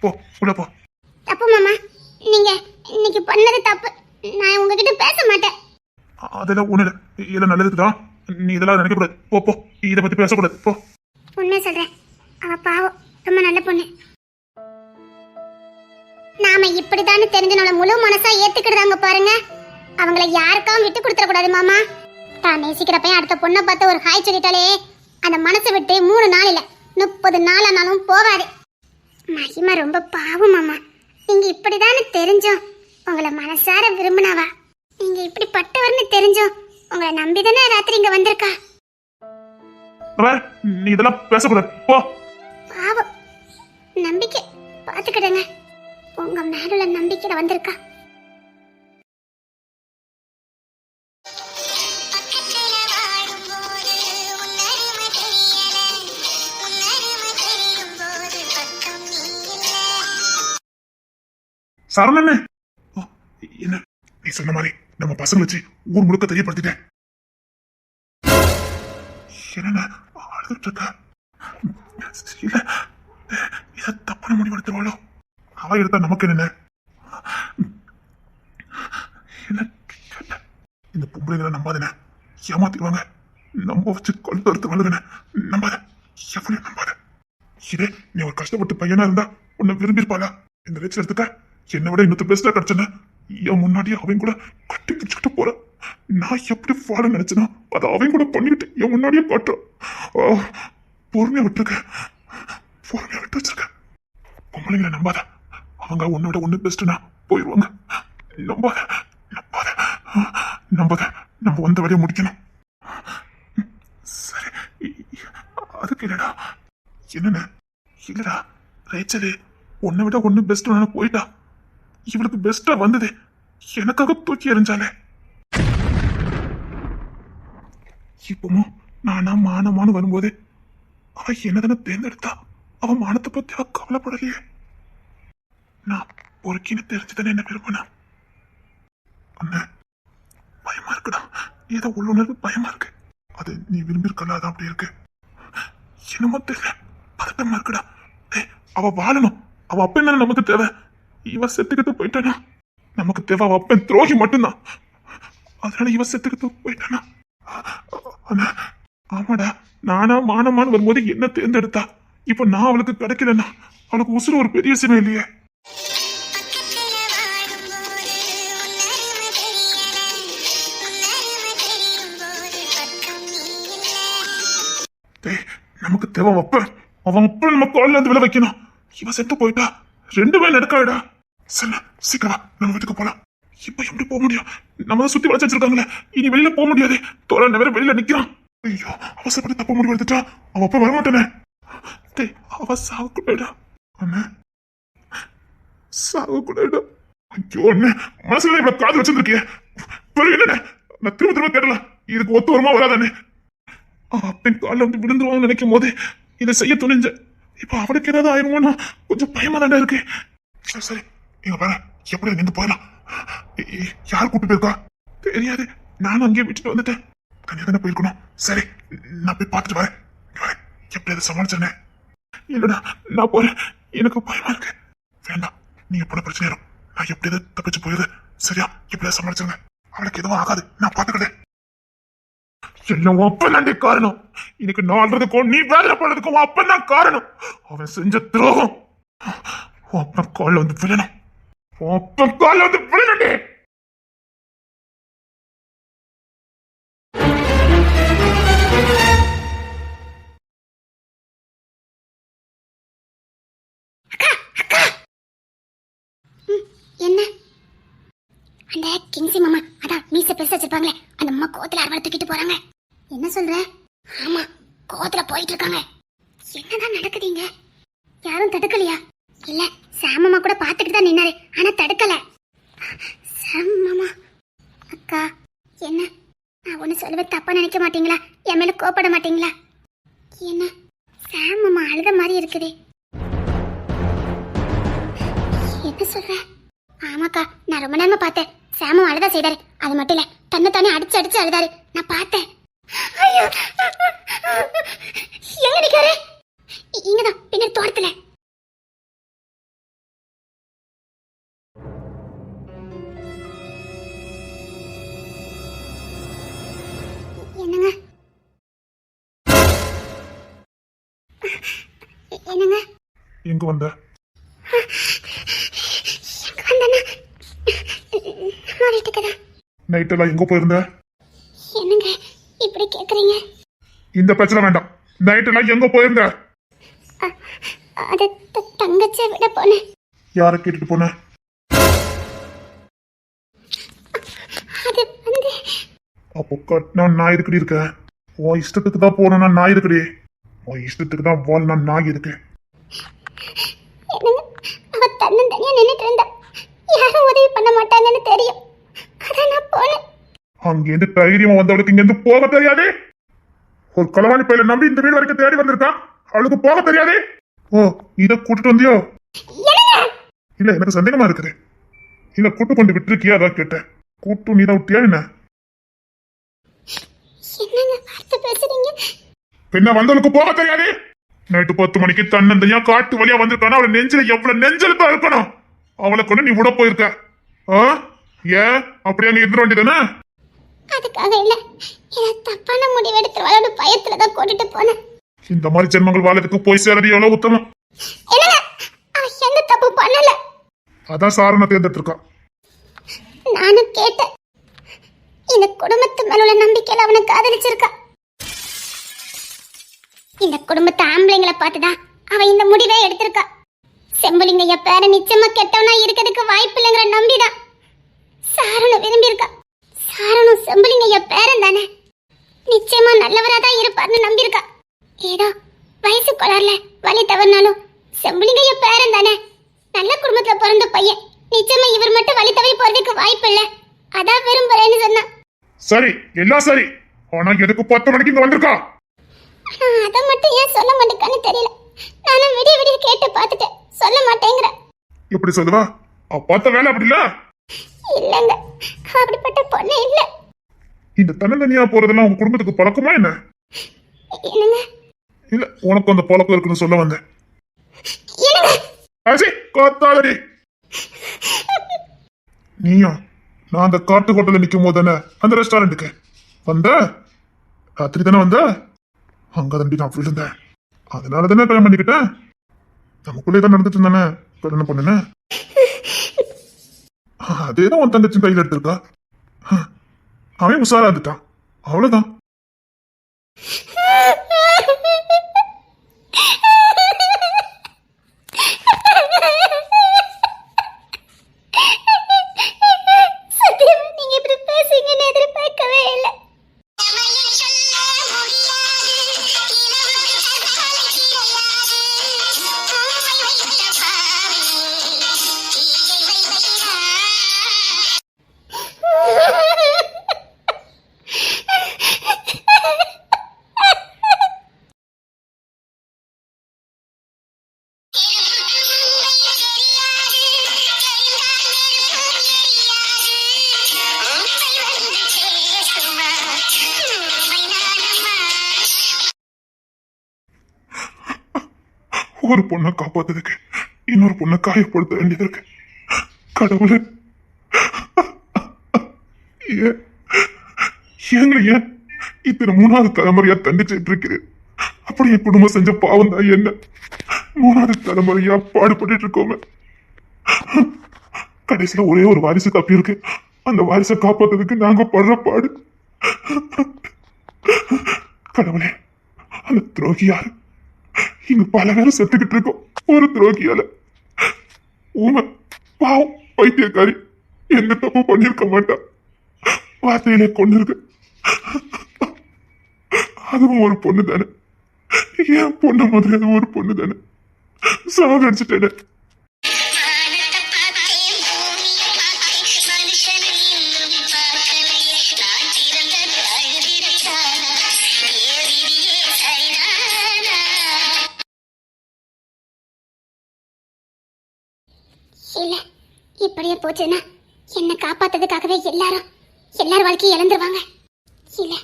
போ உள்ள போ. தப்பு மாமா, நீங்க இன்னைக்கு பண்ணது தப்பு. நான் உங்ககிட்ட பேச மாட்டேன். அதெல்லாம் ஒண்ணு இல்ல. இதெல்லாம் நல்லதுக்குதான். நீ இதெல்லாம் நினைக்க கூடாது. போ போ. இத பத்தி பேசக்கூடாது. போ. உண்மையை சொல்றேன், அவ பாவம். ரொம்ப நல்ல பொண்ணு. நாம இப்படிதான்னு தெரிஞ்சு நம்மள முழு மனசா ஏத்துக்கிடுறாங்க பாருங்க. அவங்கள யாருக்காவும் விட்டு கொடுத்துட கூடாது மாமா. தான் நேசிக்கிற பையன் அடுத்த பொண்ணை பார்த்து ஒரு ஹாய் சொல்லிட்டாலே அந்த மனசை விட்டு 3 நாள் இல்ல 30 நாள் ஆனாலும் போகாது. மகிமா ரொம்ப பாவம் மாமா. நீங்க இப்படிதான்னு தெரிஞ்சோம் உங்களை மனசார விரும்பினவா. நீங்க இப்படி பட்டவர்னு தெரிஞ்சோம் உங்களை நம்பிதானே ராத்திரி இங்க வந்திருக்கா. நீ இதெல்லாம் பேசக்கூடாது. போ. பாவம். நம்பிக்கை பாத்துக்கிடுங்க. உங்க மேலுள்ள நம்பிக்கையில வந்திருக்கா. சரணண்ணே, என்ன நீ சொன்ன மாதிரி நம்ம பசங்க வச்சு ஊர் முழுக்க தெரியப்படுத்திட்டேன். என்ன அழுதுட்டு இருக்க? இல்ல, இத தப்பான முடிவு எடுத்துருவாளோ? அவ எடுத்தா நமக்கு என்ன? இந்த பொம்பளைங்களை நம்பாதன, ஏமாத்திடுவாங்க. நம்ப வச்சு கொண்டு எடுத்து வளருன நம்பாத. எவ்வளவு நம்பாத. இதே நீ ஒரு கஷ்டப்பட்டு பையனா இருந்தா உன்னை விரும்பியிருப்பாளா? இந்த ரேச்சில் எடுத்துக்க. என்னை விட இன்னொரு பெஸ்டா கிடைச்சன என் முன்னாடியே அவன் கூட கட்டி பிடிச்சுக்கிட்டு போற. நான் எப்படி வாழ நினைச்சனா அதை அவன் கூட பண்ணிக்கிட்டு என் முன்னாடியே காட்டுறான். பொறுமையா விட்டுருக்க. பொறுமையா விட்டு வச்சிருக்க. பொம்பளைங்களை நம்பாத. அவங்க உன்னை விட ஒண்ணு பெஸ்ட்னா போயிடுவாங்க. நம்பாத நம்பாத நம்பாத. நம்ம வந்த வழியை முடிக்கணும். சரி, அதுக்கு இல்லடா. என்னன்னு இல்லடா, ரேச்சலு உன்னை விட ஒண்ணு பெஸ்ட் போயிட்டா. இவளுக்கு பெஸ்டா வந்தது எனக்காக தூக்கி எறிஞ்சாலே. இப்பவும் நானா மானமானு வரும்போது அவ என்னதானே தேர்ந்தெடுத்தா. அவ மானத்தை பத்தி அவ கவலைப்படலையே. நான் பொறுக்கின்னு தெரிஞ்சுதானே என்ன விரும்பினா. அண்ணன் பயமா இருக்குடா. ஏதோ உள்ளுணர்வு பயமா இருக்கு. அது நீ விரும்பியிருக்கல, அதான் அப்படி இருக்கு. என்னமோ தெரியல, பதட்டமா இருக்குடா. அவ வாழணும். அவ அப்ப என்ன நமக்கு தேவை? இவ செத்துக்கிட்டு போயிட்டானா நமக்கு தேவை அவ அப்பன் துரோகி மட்டும்தான். அதனால இவ செத்துக்கிட்டு போயிட்டானா. ஆமாடா, நானா மானமானு வரும்போது என்ன தேர்ந்தெடுத்தா. இப்ப நான் அவளுக்கு கிடைக்கலன்னா அவளுக்கு உசுறு ஒரு பெரிய விஷயமே இல்லையே. நமக்கு தேவை அப்பன். அவன் அப்பன் நம்ம காலில் இருந்து விழ வைக்கணும். இவ செத்து போயிட்டா 2 பேர் நடக்காடா. சரி, சீக்கிரம் நம்ம வீட்டுக்கு போலாம். இப்ப எப்படி போக முடியும்? நம்ம தான் சுத்தி வளைச்சு வச்சிருக்காங்களே. இனி வெளியில போக முடியாது. தோற வேற வெளியில நிக்கிறான். ஐயோ, அவசரப்பட்டு தப்ப முடிவு எடுத்துட்டா. அவ அப்ப வரமாட்டானே. அவ சாவுக்குடா. அண்ணா சாவு கூட இல்ல. ஐயோ அண்ணே, மனசுல இவ்வளவு காது வச்சிருக்கிய என்ன நான் திரும்ப திரும்ப கேட்டலாம். இதுக்கு ஒத்து வருமா வராதானே? அப்பன் காலில் வந்து விழுந்துருவான்னு நினைக்கும் போது இதை செய்ய துணிஞ்ச. இப்ப அவளுக்கு ஏதாவது ஆயிருமோன்னா கொஞ்சம் பயமா தாண்டா இருக்கு. சரி சரி, இங்க பாரு, எப்படி நின்று போயிடலாம். யார் கூட்டு போயிருக்கா தெரியாது. நானும் அங்கேயே விட்டுட்டு வந்துட்டேன். தனியா தானே போயிருக்கணும். சரி, நான் போய் பார்த்துட்டு வரேன். எப்படி அதை சமாளிச்சேனே? இல்லடா, நான் போறேன். எனக்கு பயமா இருக்கு. வேண்டாம், நீங்க போன பிரச்சனை வரும். நான் எப்படி எதை தப்பிச்சு போயிரு. சரியா, எப்படியா சமாளிச்சிருங்க. அவளுக்கு எதுவும் ஆகாது, நான் பாத்துக்கிட்டேன். எல்லாம் அப்பன் தாண்டி காரணம். இன்னைக்கு நான் ஆள்றதுக்கும் நீ வேலை பண்றதுக்கும் அப்பன் தான் காரணம். அவன் செஞ்ச துரோகம் அப்பன் காலில் வந்து விழணும். அப்பன் காலில் வந்து விழணும்டே. என்ன அந்த கிங்சி மாமா, அதான் மீச பெருசா வச்சிருப்பாங்களே, அந்த அம்மா கோத்துல அரவணை தூக்கிட்டு போறாங்க. என்ன சொல்ற? ஆமா, கோத்துல போயிட்டு இருக்காங்க. என்னதான் நடக்குதுங்க? யாரும் தடுக்கலையா? இல்ல, சாம் மாமா கூட பாத்துக்கிட்டு தான் நின்னாரு, ஆனா தடுக்கல. சாம் மாமா, அக்கா என்ன? நான் ஒண்ணு சொல்லவே தப்பா நினைக்க மாட்டீங்களா? என் மேல கோபப்பட மாட்டீங்களா? என்ன சாம் மாமா அழுத மாதிரி இருக்குது? என்ன சொல்ற? ஆமாக்கா, நான் ரொம்ப நேரமா பார்த்தேன். சாமும் அழுதா செய்தாரு. அது மட்டும் இல்ல, தன்னை தானே அடிச்சு அடிச்சு அழுதாரு. நான் பார்த்தேன். ஐயோ, எங்க நிக்காரு? இங்கதான் பின்னர் தோட்டத்துல. என்னங்க என்னங்க எங்க வந்த? நைட் எல்லாம் எங்க போயிருந்த? என்னங்க இப்படி கேக்குறீங்க? இந்த பிரச்சனை வேண்டாம். நைட் எல்லாம் எங்க போயிருந்த? அது தங்கச்சி விட போனேன். யார கேட்டுட்டு போன? அது வந்து அப்போ நான் இதுக்கடி இருக்கேன். உன் இஷ்டத்துக்கு தான் போனா நான் இருக்குடி. உன் இஷ்டத்துக்கு தான் வாழ் நான் இருக்கேன். என்னங்க, அவ தன்னந்தனியா நின்னுட்டு இருந்தா, யாரும் உதவி பண்ண மாட்டாங்கன்னு தெரியும். அதான் நான் போனேன். அங்கேருந்து தைரியமா வந்தவளுக்கு இங்க இருந்து போக தெரியாது. ஒரு களவாணி பையில நம்பி இந்த வீடு வரைக்கும் தேடி வந்திருக்கா. அவளுக்கு போக தெரியாது. ஓ, இத கூட்டிட்டு வந்தியோ? இல்ல, எனக்கு சந்தேகமா இருக்குது. இல்ல, கூட்டு கொண்டு விட்டுருக்கியா? அதான் கேட்டேன். கூட்டு நீ தான் விட்டியா என்ன? என்னங்க வார்த்தை பேசுறீங்க? பின்ன வந்தவளுக்கு போக தெரியாது. நைட்டு 10 மணிக்கு தன்னந்தனியா காட்டு வழியா வந்திருக்கானா, அவளை நெஞ்சில எவ்வளவு நெஞ்சலுப்பா இருக்கணும். அவளை கொண்டு நீ விட போயிருக்க. ஏன் அப்படியே நீ இருந்துட வேண்டியதானே? அதுக்காக இல்ல, ஏதோ தப்பான முடிவு எடுத்துருவாளோட பயத்துலதான் கூட்டிட்டு போனேன். இந்த மாதிரி ஜென்மங்கள் வாழறதுக்கு போய் சேரது எவ்வளவு உத்தமம். என்னங்க, அவ எந்த தப்பு பண்ணல. அதான் சாரண தேர்ந்தெடுத்து இருக்கா. நானும் கேட்டேன். இந்த குடும்பத்து மேல உள்ள நம்பிக்கையில அவனை காதலிச்சிருக்கா. இந்த குடும்பத்து ஆம்பளைங்களை பார்த்துதான் அவன் இந்த முடிவே எடுத்திருக்கா. செம்புலிங்க பேர நிச்சயமா கெட்டவனா இருக்கிறதுக்கு வாய்ப்பு இல்லைங்கிற நம்பிதான் சாரணம் விரும்பி இருக்கா. சாரணம் செம்புலிங்க பேரன் தானே, நிச்சயமா நல்லவரா தான் இருப்பார்னு நம்பியிருக்கா. ஏதோ வயசு கொளார்ல வழி தவறினாலும் செம்புலிங்க பேரன் தானே, நல்ல குடும்பத்துல பிறந்த பையன். நிச்சயமா இவர் மட்டும் வழி தவறி போறதுக்கு வாய்ப்பு இல்ல. அதான் விரும்புறேன்னு சொன்னா. சரி, எல்லாம் சரி. ஆனா எதுக்கு 10 மணிக்கு இங்க வந்திருக்கா? அதை மட்டும் ஏன் சொல்ல மாட்டேக்கான்னு தெரியல. நானும் விடிய விடிய கேட்டு பார்த்துட்டேன், சொல்ல மாட்டேங்கிற. எப்படி சொல்லுவா? பார்த்த வேலை அப்படி இல்ல. இல்லங்க, அப்படிப்பட்ட பொண்ணு இல்ல. இந்த தன்னந்தனியா போறதெல்லாம் உங்க குடும்பத்துக்கு பழக்கமா என்ன? என்னங்க? இல்ல, உனக்கு அந்த பழக்கம் இருக்குன்னு சொல்ல வந்தேன். என்னங்க? ஆசி காத்தாதடி. நீயா நான் அந்த காட்டு ஹோட்டல்ல நிக்கும் போது தானே அந்த ரெஸ்டாரண்ட்டுக்கு வந்த? ராத்திரி தானே வந்த? அங்க தண்டி நான் விழுந்தேன். அதனால தானே கல்யாணம் பண்ணிக்கிட்டேன். நமக்குள்ளே தான் நடந்துட்டு இருந்தானே கல்யாணம் பண்ணனே. அதேதான் உன் தங்கச்சி கையில் எடுத்திருக்கா. அவன் உஷாரா இருந்துட்டான், அவ்வளவுதான். ஒரு பொண்ணை காப்பாத்துறதுக்கு இன்னொரு பொண்ணை காயப்படுத்த வேண்டியது இருக்கு. கடவுளே, ஏன் எங்களை ஏன் இத்தனை 3வது தலைமுறையா தண்டிச்சுட்டு இருக்கிறேன்? அப்படி என் குடும்பம் செஞ்ச பாவம் தான் என்ன 3வது தலைமுறையா பாடுபட்டு இருக்கோமே. கடைசியில ஒரே ஒரு வாரிசு தப்பி இருக்கு. அந்த வாரிசை காப்பாத்துறதுக்கு நாங்க படுற பாடு. கடவுளே, அந்த துரோகி யாரு? இங்க பல பேரும் செத்துக்கிட்டு இருக்கோம் ஒரு துரோகியால. ஊமை, பாவம், பைத்தியக்காரி, எந்த தப்பு பண்ணிருக்க மாட்டா. வார்த்தையிலே கொண்டு இருக்கு. அதுவும் ஒரு பொண்ணு தானே. ஏன் பொண்ணு மாதிரி அது ஒரு பொண்ணு தானே. சாகடிச்சுட்டேன். இல்ல, இப்படியே போச்சுன்னா என்ன காப்பாத்ததுக்காகவே எல்லார் வாழ்க்கையும் இழந்துருவாங்க. இல்ல,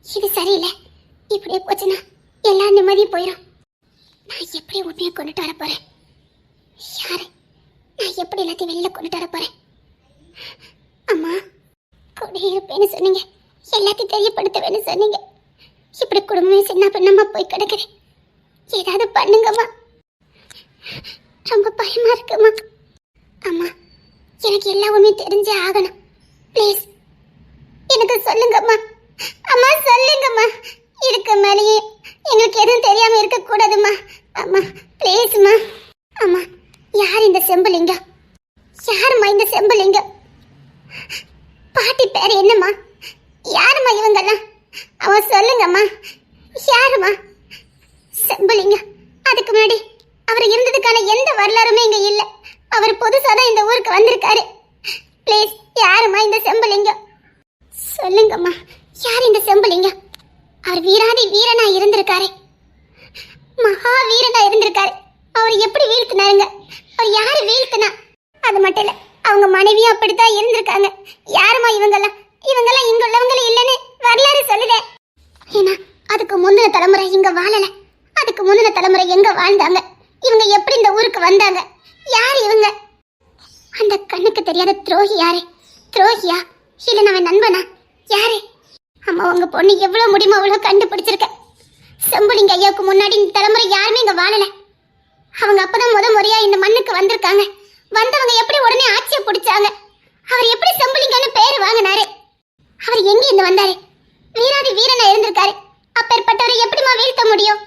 இது சரியில்லை. இப்படியே போச்சுன்னா எல்லா நிம்மதியும் போயிடும். நான் எப்படி உண்மையை கொண்டுட்டு வர போறேன்? யாரு? நான் எப்படி எல்லாத்தையும் வெளியில கொண்டுட்டு வர போறேன்? அம்மா, கூட இருப்பேன்னு சொன்னீங்க, எல்லாத்தையும் தெரியப்படுத்துவேன்னு சொன்னீங்க. இப்படி குடும்பமே சின்ன பின்னமா போய் கிடக்குது. ஏதாவது பண்ணுங்கம்மா, ரொம்ப பயமா இருக்குமா. அம்மா, எனக்கு எல்லா உண்மையும் தெரிஞ்சே ஆகணும். ப்ளீஸ் எனக்கு சொல்லுங்கம்மா. அம்மா சொல்லுங்கம்மா. இதுக்கு மேலேயே எங்களுக்கு எதுவும் தெரியாம இருக்க கூடாதும்மா. அம்மா ப்ளீஸ்மா. அம்மா, யார் இந்த செம்புலிங்கம்? யாரும்மா இந்த செம்புலிங்கம்? பாட்டி பேர் என்னம்மா? யாரும்மா இவங்கெல்லாம்? அவன் சொல்லுங்கம்மா, யாரும்மா செம்புலிங்கம்? அதுக்கு முன்னாடி அவர் இருந்ததுக்கான எந்த வரலாறுமே இங்க இல்ல. அவர் புதுசாதான் இந்த ஊருக்கு வந்திருக்காரு. ப்ளீஸ், யாரும்மா இந்த செம்புலிங்கம்? சொல்லுங்கம்மா, யார் இந்த செம்புலிங்கம்? அவர் வீராதி வீரனா இருந்திருக்காரு, மகா வீரனா இருந்திருக்காரு. அவர் எப்படி வீழ்த்தினாருங்க? அவர் யாரு வீழ்த்தினா? அது மட்டும் இல்ல, அவங்க மனைவியும் அப்படித்தான் இருந்திருக்காங்க. யாருமா இவங்கெல்லாம்? இவங்கெல்லாம் இங்க உள்ளவங்களே இல்லைன்னு வரலாறு சொல்லுதே. ஏன்னா அதுக்கு முந்தின தலைமுறை இங்க வாழல. அதுக்கு முந்தின தலைமுறை எங்க வாழ்ந்தாங்க? இவங்க எப்படி இந்த ஊருக்கு வந்தாங்க? யார் இவங்க? அந்த கண்ணுக்கு தெரியாத துரோகி யாரு? துரோகியா இல்ல நம்ம நண்பனா? யாரு? அம்மா, உங்க பொண்ணு எவ்வளவு முடியுமோ அவ்வளவு கண்டுபிடிச்சிருக்க. செம்புலிங்க ஐயாவுக்கு முன்னாடி இந்த தலைமுறை யாருமே இங்க வாழல. அவங்க அப்பதான் முறையா இந்த மண்ணுக்கு வந்திருக்காங்க. வந்தவங்க எப்படி உடனே ஆட்சியை பிடிச்சாங்க? அவர் எப்படி செம்புலிங்கன்னு பேரு வாங்கினாரு? அவர் எங்க இருந்து வந்தாரு? வீராதி வீரனா இருந்திருக்காரு. அப்பேற்பட்டவரை எப்படிமா வீழ்த்த முடியும்?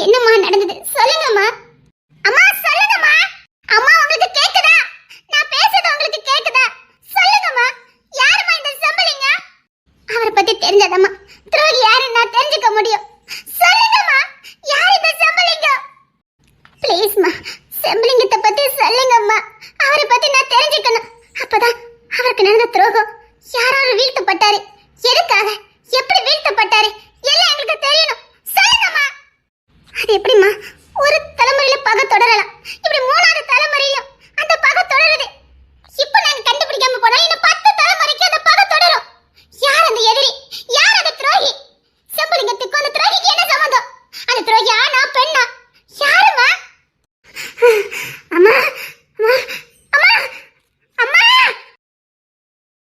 என்னம்மா நடந்தது? சொல்லுங்கம்மா. அம்மா சொல்லுங்கம்மா. அம்மா, உங்களுக்கு கேக்குதா? நான் பேசுறது உங்களுக்கு கேக்குதா? சொல்லுங்கம்மா, யாரும்மா இந்த செம்புலிங்க? அவரை பத்தி தெரிஞ்சதம்மா துரோகி யாருன்னு நான் தெரிஞ்சுக்க முடியும். சொல்லுங்கம்மா, யார் இந்த செம்புலிங்கம்? ப்ளீஸ்மா, செம்புலிங்கத்தை பத்தி சொல்லுங்கம்மா. அவரை பத்தி நான் தெரிஞ்சுக்கணும். அப்பதான் அவருக்கு நடந்த துரோகம் யாராவது வீழ்த்தப்பட்டாரு, எதுக்காக, எப்படி வீழ்த்தப்பட்டாரு எல்லாம் எங்களுக்கு தெரியணும். சொல்லுங்கம்மா. அது எப்படிம்மா ஒரு தலைமுறையில பகை தொடரலாம்? இப்படி